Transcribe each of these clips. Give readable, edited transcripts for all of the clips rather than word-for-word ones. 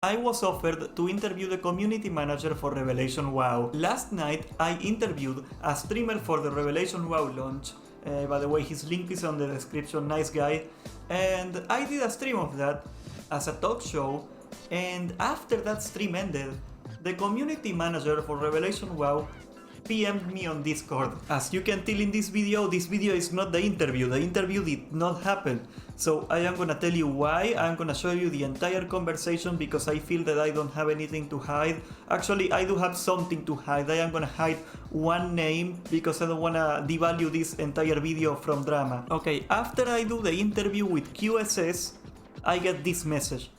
I was offered to interview the community manager for Revelation WoW. Last night I interviewed a streamer for the Revelation WoW launch. By the way, his link is on the description, nice guy. And I did a stream of that as a talk show, and after that stream ended, the community manager for Revelation WoW PM'd me on Discord. As you can tell in this video is not the interview did not happen. So I am gonna tell you why, I'm gonna show you the entire conversation because I feel that I don't have anything to hide. Actually, I do have something to hide. I am gonna hide one name because I don't wanna devalue this entire video from drama. Okay, after I do the interview with QSS, I get this message.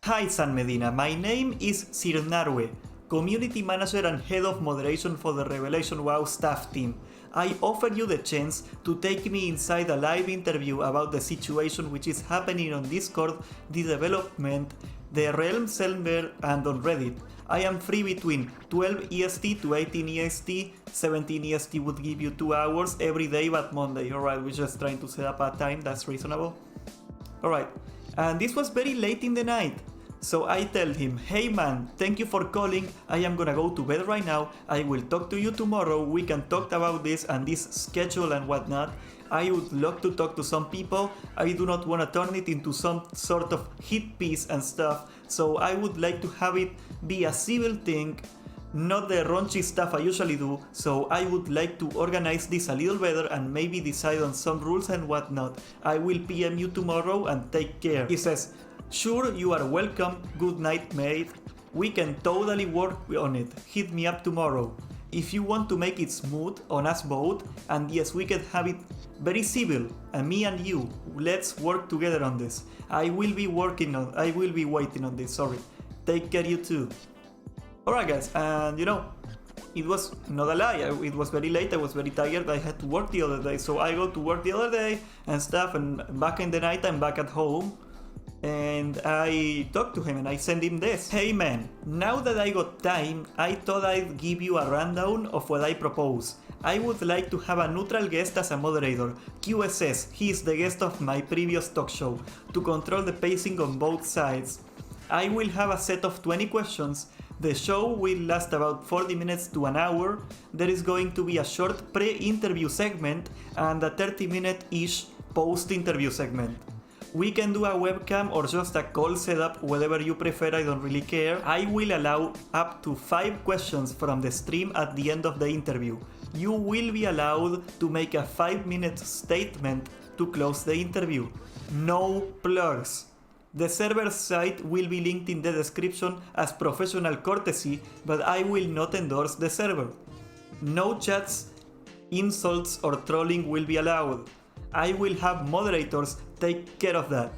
Hi San Medina, my name is Sir Narwe, Community Manager and Head of Moderation for the Revelation WoW staff team. I offer you the chance to take me inside a live interview about the situation which is happening on Discord, the development, the Realm server and on Reddit. I am free between 12 EST to 18 EST, 17 EST would give you 2 hours every day but Monday. Alright, we're just trying to set up a time, that's reasonable. Alright, and this was very late in the night. So I tell him, hey man, thank you for calling, I am gonna go to bed right now, I will talk to you tomorrow, we can talk about this and this schedule and whatnot. I would love to talk to some people, I do not want to turn it into some sort of hit piece and stuff, so I would like to have it be a civil thing, not the raunchy stuff I usually do, so I would like to organize this a little better and maybe decide on some rules and whatnot. I will PM you tomorrow and take care. He says, sure, you are welcome, good night mate, we can totally work on it, hit me up tomorrow. If you want to make it smooth on us both, and yes, we can have it very civil, and me and you, let's work together on this. I will be waiting on this, sorry. Take care you too. Alright guys, and you know, it was not a lie, it was very late, I was very tired, I had to work the other day, so I go to work the other day and stuff, and back in the night I'm back at home. And I talked to him and I sent him this. Hey man, now that I got time, I thought I'd give you a rundown of what I propose. I would like to have a neutral guest as a moderator. QSS, he is the guest of my previous talk show, to control the pacing on both sides. I will have a set of 20 questions. The show will last about 40 minutes to an hour. There is going to be a short pre-interview segment and a 30-minute-ish post-interview segment. We can do a webcam or just a call setup, whatever you prefer, I don't really care. I will allow up to 5 questions from the stream at the end of the interview. You will be allowed to make a 5-minute statement to close the interview. No plugs. The server site will be linked in the description as professional courtesy, but I will not endorse the server. No chats, insults or trolling will be allowed. I will have moderators take care of that.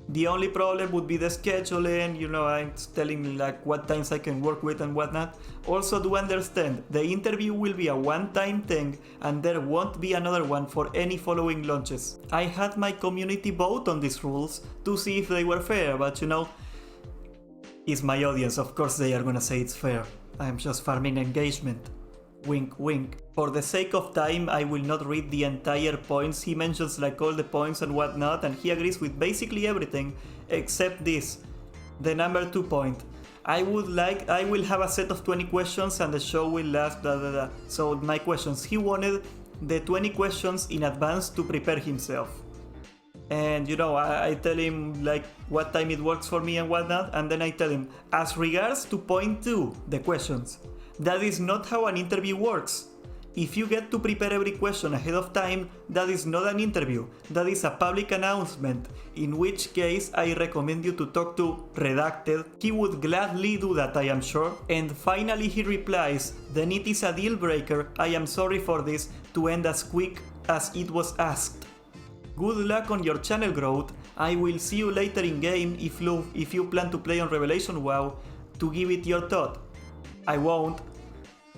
The only problem would be the scheduling, you know, I'm telling me like what times I can work with and whatnot. Also do understand, the interview will be a one-time thing and there won't be another one for any following launches. I had my community vote on these rules to see if they were fair, but you know, it's my audience, of course they are gonna say it's fair. I'm just farming engagement. Wink wink. For the sake of time, I will not read the entire points. He mentions like all the points and whatnot, and he agrees with basically everything except this, the number 2 point. I will have a set of 20 questions and the show will last So my questions, he wanted the 20 questions in advance to prepare himself. And you know, I tell him like what time it works for me and whatnot, and then I tell him, as regards to point 2, the questions, that is not how an interview works. If you get to prepare every question ahead of time, that is not an interview, that is a public announcement, in which case I recommend you to talk to Redacted. He would gladly do that, I am sure. And finally he replies, then it is a deal breaker, I am sorry for this, to end as quick as it was asked. Good luck on your channel growth, I will see you later in game if you plan to play on Revelation WoW, to give it your thought. I won't.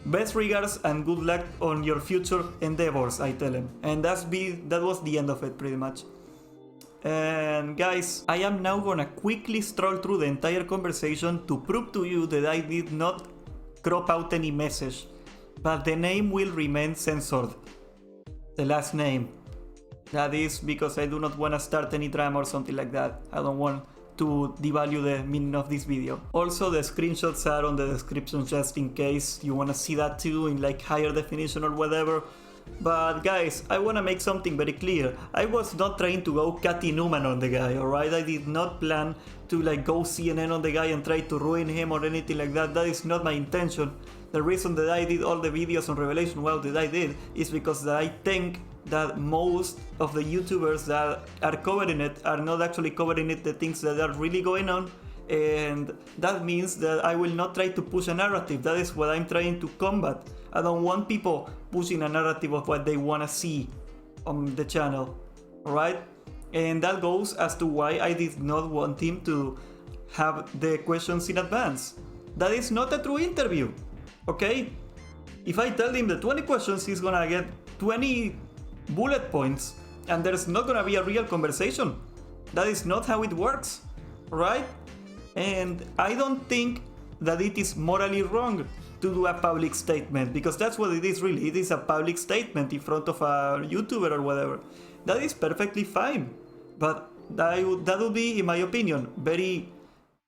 Best regards and good luck on your future endeavors, I tell him. And that was the end of it, pretty much. And guys, I am now gonna quickly stroll through the entire conversation to prove to you that I did not crop out any message, but the name will remain censored. The last name. That is because I do not want to start any drama or something like that. I don't want to devalue the meaning of this video. Also, the screenshots are on the description just in case you wanna see that too in like higher definition or whatever. But guys, I wanna make something very clear. I was not trying to go Cathy Newman on the guy, alright? I did not plan to like go CNN on the guy and try to ruin him or anything like that. That is not my intention. The reason that I did all the videos on Revelation WoW that I did is because I think that most of the YouTubers that are covering it are not actually covering it the things that are really going on, and that means that I will not try to push a narrative. That is what I'm trying to combat. I don't want people pushing a narrative of what they want to see on the channel, alright? And that goes as to why I did not want him to have the questions in advance. That is not a true interview, okay? If I tell him the 20 questions, he's gonna get 20 bullet points and there's not gonna be a real conversation. That is not how it works, right? And I don't think that it is morally wrong to do a public statement, because that's what it is really. It is a public statement in front of a YouTuber or whatever. That is perfectly fine, but that would be, in my opinion, very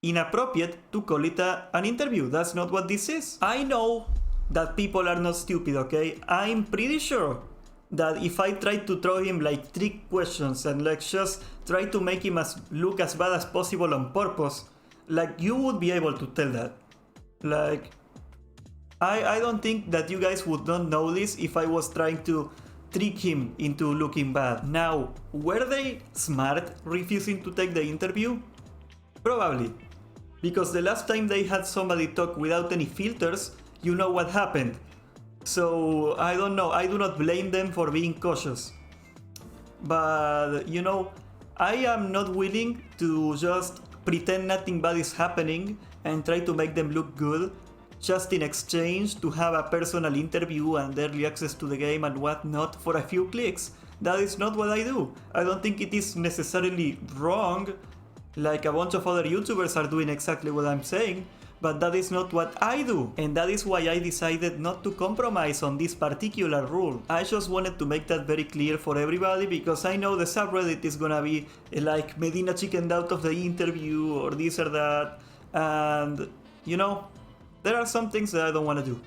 inappropriate to call it an interview. That's not what this is. I know that people are not stupid, okay? I'm pretty sure that if I try to throw him like trick questions and like just try to make him look as bad as possible on purpose, like you would be able to tell that. Like, I don't think that you guys would not know this if I was trying to trick him into looking bad. Now, were they smart refusing to take the interview? Probably. Because the last time they had somebody talk without any filters, you know what happened. So, I don't know, I do not blame them for being cautious. But, you know, I am not willing to just pretend nothing bad is happening and try to make them look good just in exchange to have a personal interview and early access to the game and whatnot for a few clicks. That is not what I do. I don't think it is necessarily wrong, like a bunch of other YouTubers are doing exactly what I'm saying, but that is not what I do, and that is why I decided not to compromise on this particular rule. I just wanted to make that very clear for everybody, because I know the subreddit is gonna be like Medina chickened out of the interview or this or that, and you know, there are some things that I don't want to do.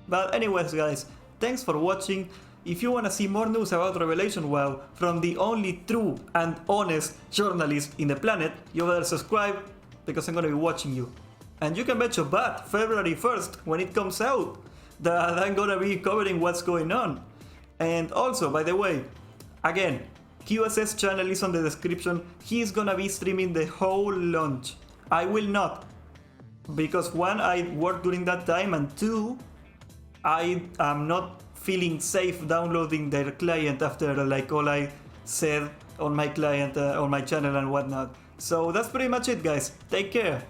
But anyways guys, thanks for watching. If you want to see more news about Revelation WoW from the only true and honest journalist in the planet, you better subscribe, because I'm gonna be watching you. And you can bet your butt February 1st, when it comes out, that I'm gonna be covering what's going on. And also, by the way, again, QSS channel is on the description. He's gonna be streaming the whole launch. I will not, because one, I work during that time, and two, I am not feeling safe downloading their client after like all I said on my client, on my channel and whatnot. So that's pretty much it guys, take care.